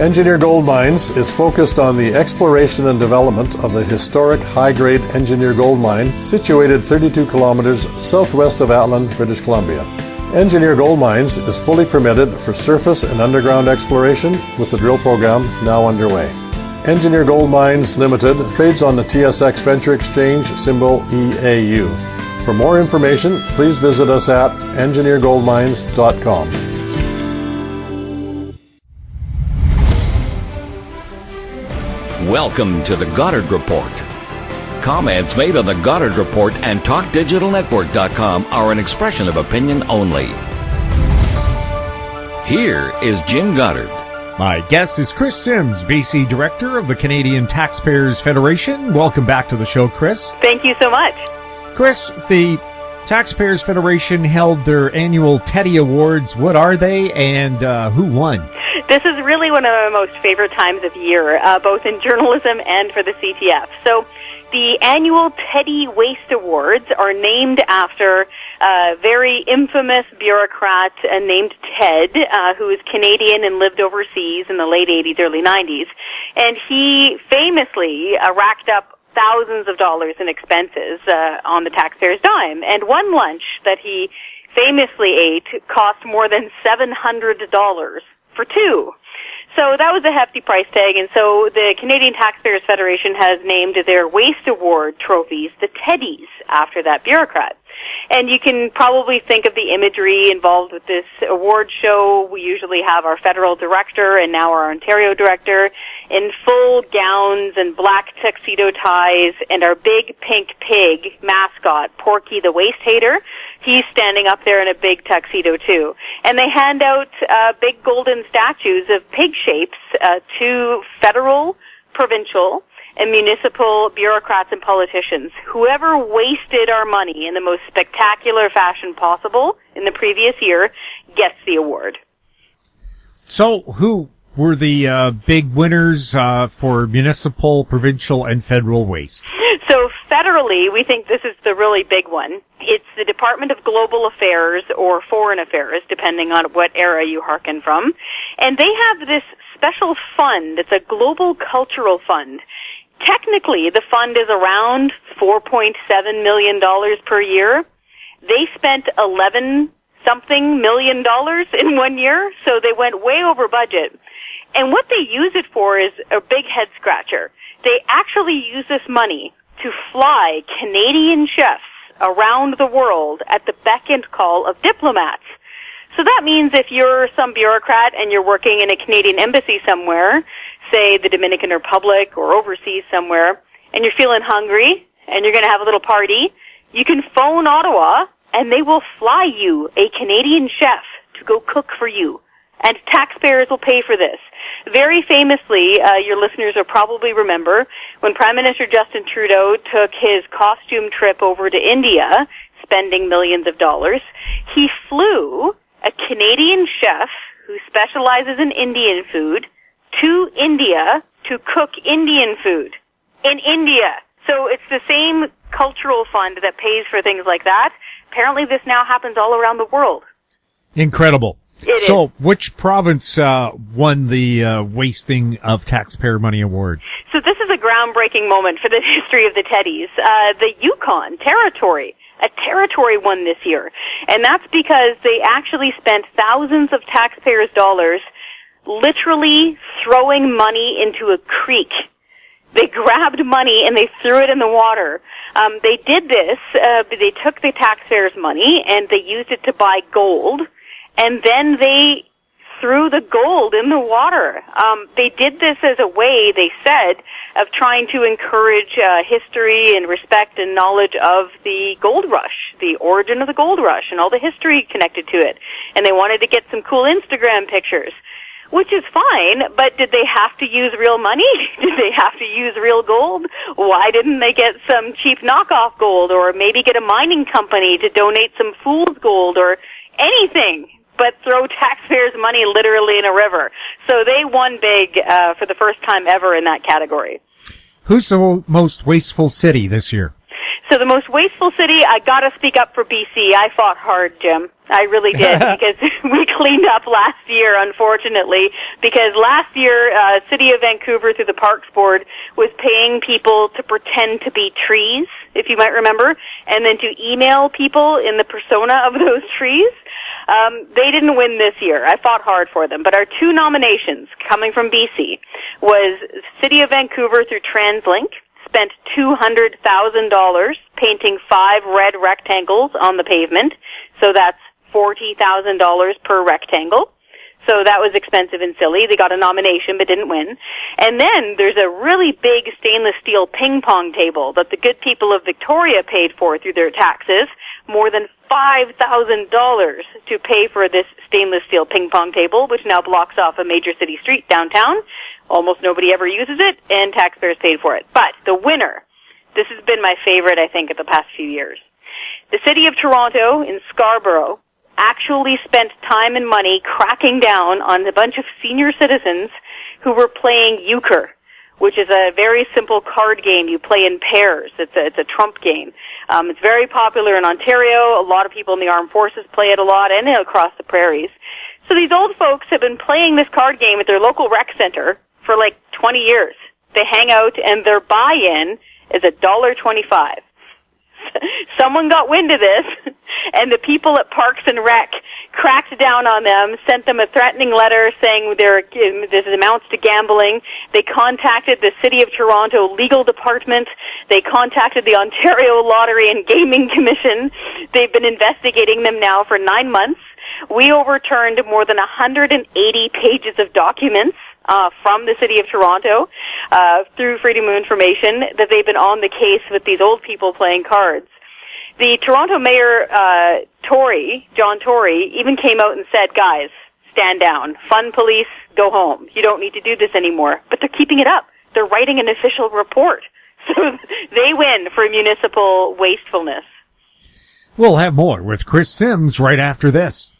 Engineer Gold Mines is focused on the exploration and development of the historic high-grade Engineer Gold Mine situated 32 kilometers southwest of Atlan, British Columbia. Engineer Gold Mines is fully permitted for surface and underground exploration with the drill program now underway. Engineer Gold Mines Limited trades on the TSX Venture Exchange, symbol EAU. For more information, please visit us at engineergoldmines.com. Welcome to the Goddard Report. Comments made on the Goddard Report and TalkDigitalNetwork.com are an expression of opinion only. Here is Jim Goddard. My guest is Kris Sims, BC Director of the Canadian Taxpayers Federation. Welcome back to the show, Kris. Thank you so much. Kris, the Taxpayers Federation held their annual Teddy Awards. What are they, and who won? This is really one of my most favorite times of year, both in journalism and for the CTF. So the annual Teddy Waste Awards are named after a very infamous bureaucrat named Ted, who is Canadian and lived overseas in the late 80s, early 90s. And he famously racked up thousands of dollars in expenses on the taxpayer's dime. And one lunch that he famously ate cost more than $700 for two. So that was a hefty price tag, and so the Canadian Taxpayers Federation has named their Waste Award trophies the Teddies after that bureaucrat. And you can probably think of the imagery involved with this award show. We usually have our federal director and now our Ontario director in full gowns and black tuxedo ties, and our big pink pig mascot, Porky the Waste Hater. He's standing up there in a big tuxedo too. And they hand out big golden statues of pig shapes to federal, provincial, and municipal bureaucrats and politicians. Whoever wasted our money in the most spectacular fashion possible in the previous year gets the award. So who were the big winners for municipal, provincial, and federal waste? So federally, we think this is the really big one. It's the Department of Global Affairs or Foreign Affairs, depending on what era you hearken from. And they have this special fund. It's a global cultural fund. Technically, the fund is around $4.7 million per year. They spent 11-something million dollars in 1 year, so they went way over budget. And what they use it for is a big head scratcher. They actually use this money to fly Canadian chefs around the world at the beck and call of diplomats. So that means if you're some bureaucrat and you're working in a Canadian embassy somewhere, say the Dominican Republic or overseas somewhere, and you're feeling hungry and you're going to have a little party, you can phone Ottawa and they will fly you a Canadian chef to go cook for you. And taxpayers will pay for this. Very famously, your listeners will probably remember when Prime Minister Justin Trudeau took his costume trip over to India, spending millions of dollars, he flew a Canadian chef who specializes in Indian food to India to cook Indian food in India. So it's the same cultural fund that pays for things like that. Apparently this now happens all around the world. Incredible. So, which province won the Wasting of Taxpayer Money Award? So this is a groundbreaking moment for the history of the Teddies. The Yukon territory, a territory won this year. And that's because they actually spent thousands of taxpayers' dollars literally throwing money into a creek. They grabbed money and they threw it in the water. They did this, they took the taxpayers' money and they used it to buy gold. And then they threw the gold in the water. They did this as a way, they said, of trying to encourage history and respect and knowledge of the gold rush, the origin of the gold rush, and all the history connected to it. And they wanted to get some cool Instagram pictures, which is fine, but did they have to use real money? Did they have to use real gold? Why didn't they get some cheap knockoff gold, or maybe get a mining company to donate some fool's gold, or anything but throw taxpayers' money literally in a river? So they won big for the first time ever in that category. Who's the most wasteful city this year? So the most wasteful city, I gotta speak up for BC. I fought hard, Jim. I really did, because we cleaned up last year, unfortunately, because last year, City of Vancouver, through the Parks Board, was paying people to pretend to be trees, if you might remember, and then to email people in the persona of those trees. They didn't win this year. I fought hard for them. But our two nominations coming from BC was City of Vancouver through TransLink, spent $200,000 painting 5 red rectangles on the pavement. So that's $40,000 per rectangle. So that was expensive and silly. They got a nomination but didn't win. And then there's a really big stainless steel ping pong table that the good people of Victoria paid for through their taxes, more than $5,000 to pay for this stainless steel ping pong table, which now blocks off a major city street downtown. Almost nobody ever uses it, and taxpayers paid for it. But the winner, this has been my favorite, I think, of the past few years. The City of Toronto in Scarborough actually spent time and money cracking down on a bunch of senior citizens who were playing euchre, which is a very simple card game you play in pairs. It's a trump game. It's very popular in Ontario. A lot of people in the armed forces play it a lot, and across the prairies. So these old folks have been playing this card game at their local rec center for like 20 years. They hang out, and their buy-in is $1.25. Someone got wind of this, and the people at Parks and Rec cracked down on them, sent them a threatening letter saying this amounts to gambling. They contacted the City of Toronto Legal Department. They contacted the Ontario Lottery and Gaming Commission. They've been investigating them now for 9 months. We overturned more than 180 pages of documents from the City of Toronto through Freedom of Information that they've been on the case with these old people playing cards. The Toronto Mayor, John Tory, even came out and said, guys, stand down. Fun police, go home. You don't need to do this anymore. But they're keeping it up. They're writing an official report. So they win for municipal wastefulness. We'll have more with Kris Sims right after this.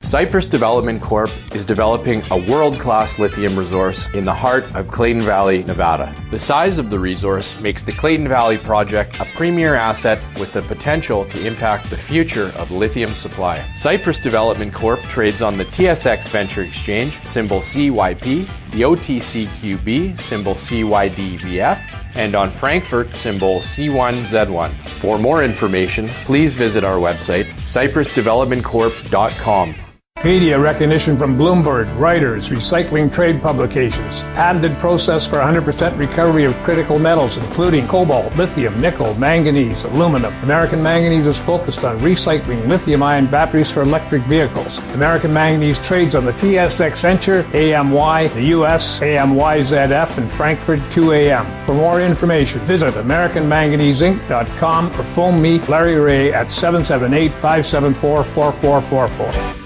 Cypress Development Corp. is developing a world-class lithium resource in the heart of Clayton Valley, Nevada. The size of the resource makes the Clayton Valley project a premier asset with the potential to impact the future of lithium supply. Cypress Development Corp. trades on the TSX Venture Exchange, symbol CYP, the OTCQB, symbol CYDVF, and on Frankfurt, symbol C1Z1. For more information, please visit our website, cypressdevelopmentcorp.com. Media recognition from Bloomberg, Reuters, Recycling Trade Publications. Patented process for 100% recovery of critical metals, including cobalt, lithium, nickel, manganese, aluminum. American Manganese is focused on recycling lithium-ion batteries for electric vehicles. American Manganese trades on the TSX Venture, AMY, the US, AMYZF, and Frankfurt 2AM. For more information, visit AmericanManganeseInc.com or phone me, Larry Ray, at 778-574-4444.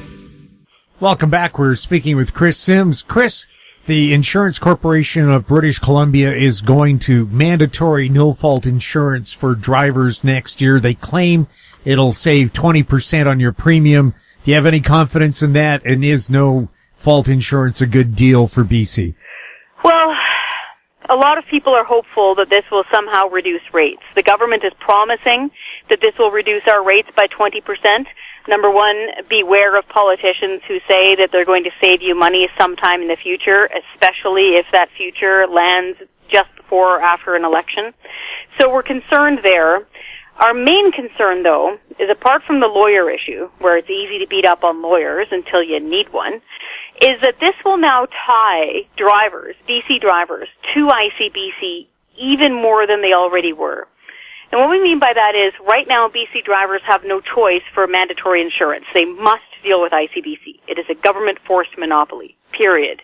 Welcome back. We're speaking with Kris Sims. Kris, the Insurance Corporation of British Columbia is going to mandatory no-fault insurance for drivers next year. They claim it'll save 20% on your premium. Do you have any confidence in that? And is no-fault insurance a good deal for BC? Well, a lot of people are hopeful that this will somehow reduce rates. The government is promising that this will reduce our rates by 20%. Number one, beware of politicians who say that they're going to save you money sometime in the future, especially if that future lands just before or after an election. So we're concerned there. Our main concern, though, is apart from the lawyer issue, where it's easy to beat up on lawyers until you need one, is that this will now tie drivers, BC drivers, to ICBC even more than they already were. And what we mean by that is right now BC drivers have no choice for mandatory insurance. They must deal with ICBC. It is a government-forced monopoly, period.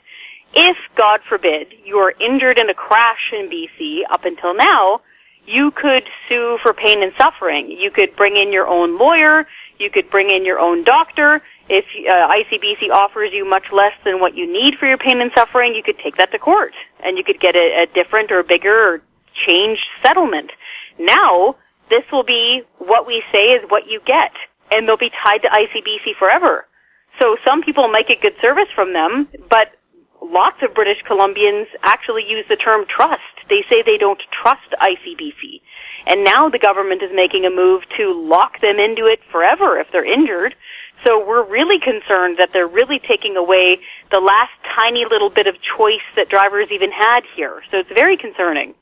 If, God forbid, you are injured in a crash in BC up until now, you could sue for pain and suffering. You could bring in your own lawyer. You could bring in your own doctor. If ICBC offers you much less than what you need for your pain and suffering, you could take that to court, and you could get a different or bigger or changed settlement. Now, this will be what we say is what you get, and they'll be tied to ICBC forever. So some people might get good service from them, but lots of British Columbians actually use the term trust. They say they don't trust ICBC. And now the government is making a move to lock them into it forever if they're injured. So we're really concerned that they're really taking away the last tiny little bit of choice that drivers even had here. So it's very concerning.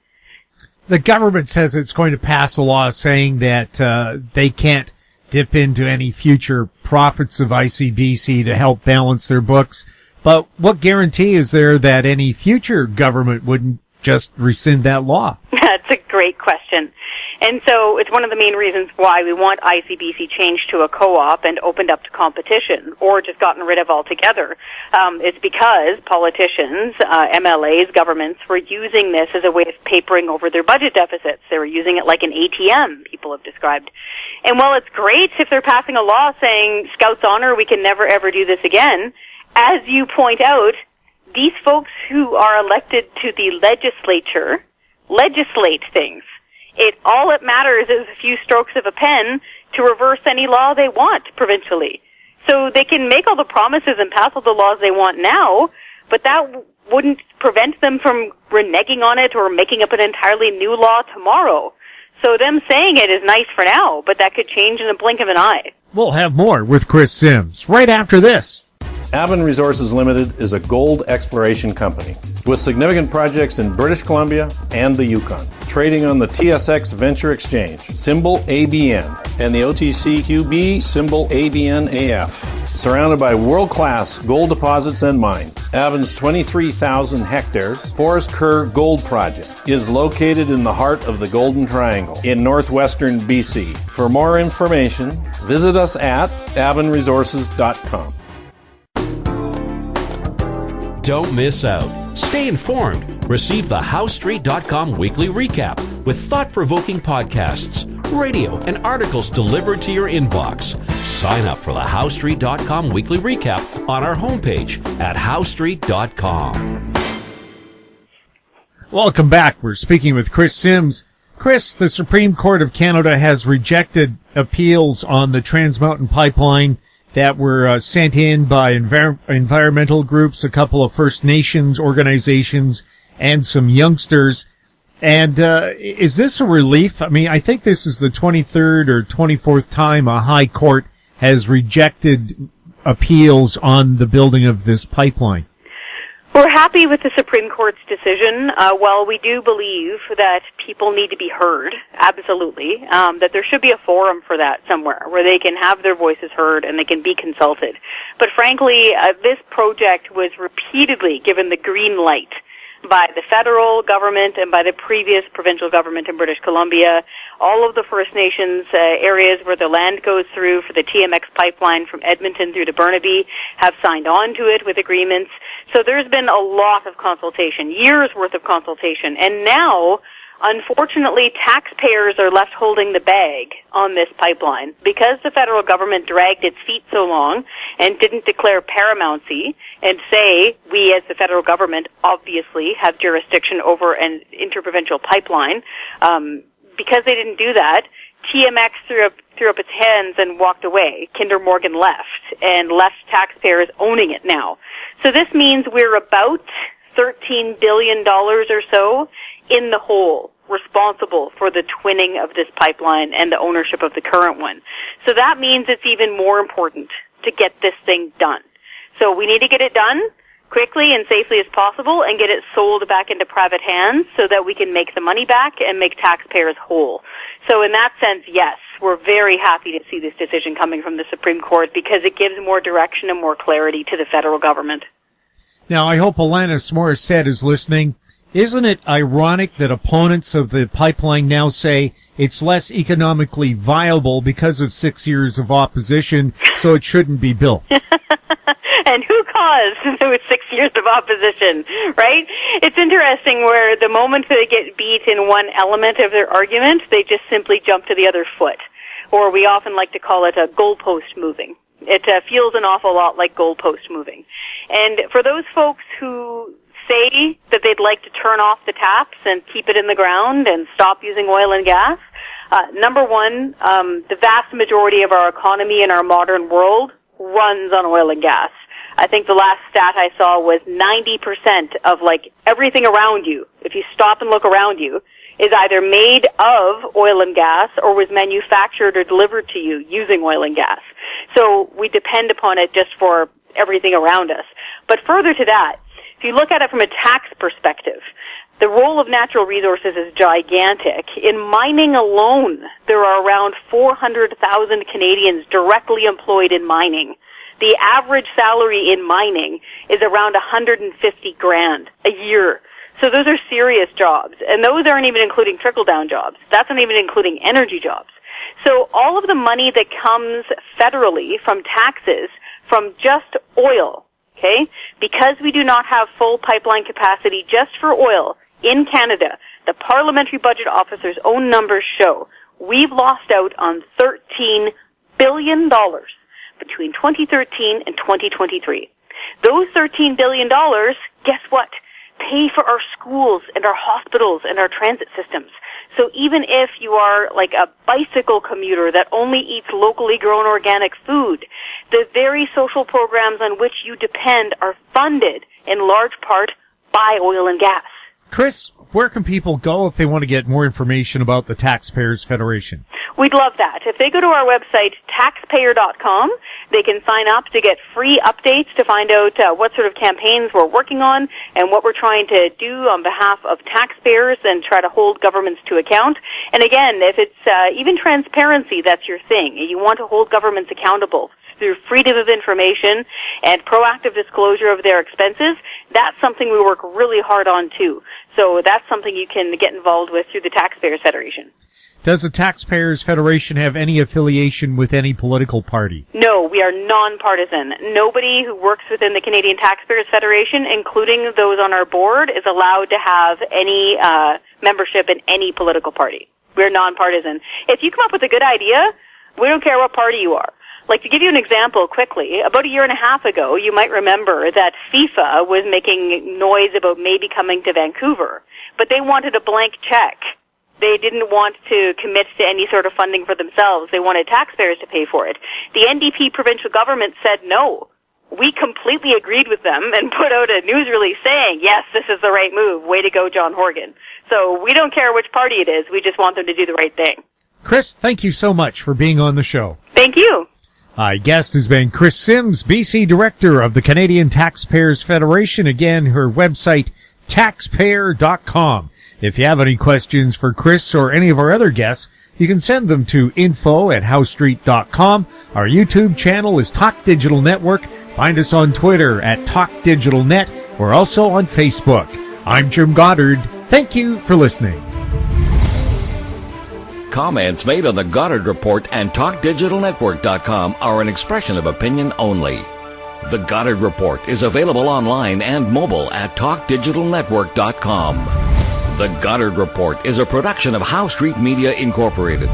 The government says it's going to pass a law saying that they can't dip into any future profits of ICBC to help balance their books. But what guarantee is there that any future government wouldn't just rescind that law? That's a great question. And so it's one of the main reasons why we want ICBC changed to a co-op and opened up to competition, or just gotten rid of altogether. It's because politicians, MLAs, governments were using this as a way of papering over their budget deficits. They were using it like an ATM, people have described. And while it's great if they're passing a law saying, Scouts honor, we can never ever do this again, as you point out, these folks who are elected to the legislature legislate things. All it matters is a few strokes of a pen to reverse any law they want provincially. So they can make all the promises and pass all the laws they want now, but that wouldn't prevent them from reneging on it or making up an entirely new law tomorrow. So them saying it is nice for now, but that could change in the blink of an eye. We'll have more with Kris Sims right after this. Avon Resources Limited is a gold exploration company with significant projects in British Columbia and the Yukon, trading on the TSX Venture Exchange, symbol ABN, and the OTCQB, symbol ABNAF. Surrounded by world-class gold deposits and mines, Avon's 23,000 hectares Forest Kerr Gold Project is located in the heart of the Golden Triangle in northwestern BC. For more information, visit us at avonresources.com. Don't miss out. Stay informed. Receive the HowStreet.com weekly recap with thought-provoking podcasts, radio, and articles delivered to your inbox. Sign up for the HowStreet.com weekly recap on our homepage at HowStreet.com. Welcome back. We're speaking with Kris Sims. Kris, the Supreme Court of Canada has rejected appeals on the Trans Mountain Pipeline that were sent in by environmental groups, a couple of First Nations organizations, and some youngsters. And is this a relief? I mean, I think this is the 23rd or 24th time a high court has rejected appeals on the building of this pipeline. We're happy with the Supreme Court's decision. While we do believe that people need to be heard, absolutely, that there should be a forum for that somewhere where they can have their voices heard and they can be consulted. But frankly, this project was repeatedly given the green light by the federal government and by the previous provincial government in British Columbia. All of the First Nations areas where the land goes through for the TMX pipeline from Edmonton through to Burnaby have signed on to it with agreements. So there's been a lot of consultation, years worth of consultation. And now, unfortunately, taxpayers are left holding the bag on this pipeline because the federal government dragged its feet so long and didn't declare paramountcy and say we as the federal government obviously have jurisdiction over an interprovincial pipeline. Because they didn't do that, TMX threw up its hands and walked away. Kinder Morgan left and left taxpayers owning it now. So this means we're about $13 billion or so in the hole, responsible for the twinning of this pipeline and the ownership of the current one. So that means it's even more important to get this thing done. So we need to get it done quickly and safely as possible and get it sold back into private hands so that we can make the money back and make taxpayers whole. So in that sense, yes, we're very happy to see this decision coming from the Supreme Court because it gives more direction and more clarity to the federal government. Now, I hope Alanis Morissette is listening. Isn't it ironic that opponents of the pipeline now say it's less economically viable because of 6 years of opposition, so it shouldn't be built? And who caused those 6 years of opposition, right? It's interesting where the moment they get beat in one element of their argument, they just simply jump to the other foot. Or we often like to call it a goalpost moving. It feels an awful lot like goalpost moving. And for those folks who say that they'd like to turn off the taps and keep it in the ground and stop using oil and gas, number one, the vast majority of our economy in our modern world runs on oil and gas. I think the last stat I saw was 90% of like everything around you, if you stop and look around you, is either made of oil and gas or was manufactured or delivered to you using oil and gas. So we depend upon it just for everything around us. But further to that, if you look at it from a tax perspective, the role of natural resources is gigantic. In mining alone, there are around 400,000 Canadians directly employed in mining. The average salary in mining is around $150,000 a year. So those are serious jobs. And those aren't even including trickle-down jobs. That's not even including energy jobs. So all of the money that comes federally from taxes from just oil, okay, because we do not have full pipeline capacity just for oil in Canada, the Parliamentary Budget Officer's own numbers show we've lost out on $13 billion between 2013 and 2023. Those $13 billion, guess what? Pay for our schools and our hospitals and our transit systems. So even if you are like a bicycle commuter that only eats locally grown organic food, the very social programs on which you depend are funded in large part by oil and gas. Kris, where can people go if they want to get more information about the Taxpayers Federation? We'd love that. If they go to our website, taxpayer.com, they can sign up to get free updates to find out what sort of campaigns we're working on and what we're trying to do on behalf of taxpayers and try to hold governments to account. And again, if it's even transparency, that's your thing. You want to hold governments accountable through freedom of information and proactive disclosure of their expenses, that's something we work really hard on too. So that's something you can get involved with through the Taxpayers Federation. Does the Taxpayers Federation have any affiliation with any political party? No, we are nonpartisan. Nobody who works within the Canadian Taxpayers Federation, including those on our board, is allowed to have any membership in any political party. We're nonpartisan. If you come up with a good idea, we don't care what party you are. Like, to give you an example quickly, about a year and a half ago, you might remember that FIFA was making noise about maybe coming to Vancouver, but they wanted a blank check. They didn't want to commit to any sort of funding for themselves. They wanted taxpayers to pay for it. The NDP provincial government said no. We completely agreed with them and put out a news release saying, yes, this is the right move. Way to go, John Horgan. So we don't care which party it is. We just want them to do the right thing. Kris, thank you so much for being on the show. Thank you. Our guest has been Kris Sims, BC Director of the Canadian Taxpayers Federation. Again, her website, taxpayer.com. If you have any questions for Kris or any of our other guests, you can send them to info@howstreet.com. Our YouTube channel is Talk Digital Network. Find us on Twitter at Talk Digital Net. We're also on Facebook. I'm Jim Goddard. Thank you for listening. Comments made on the Goddard Report and TalkDigitalNetwork.com are an expression of opinion only. The Goddard Report is available online and mobile at TalkDigitalNetwork.com. The Goddard Report is a production of How Street Media Incorporated.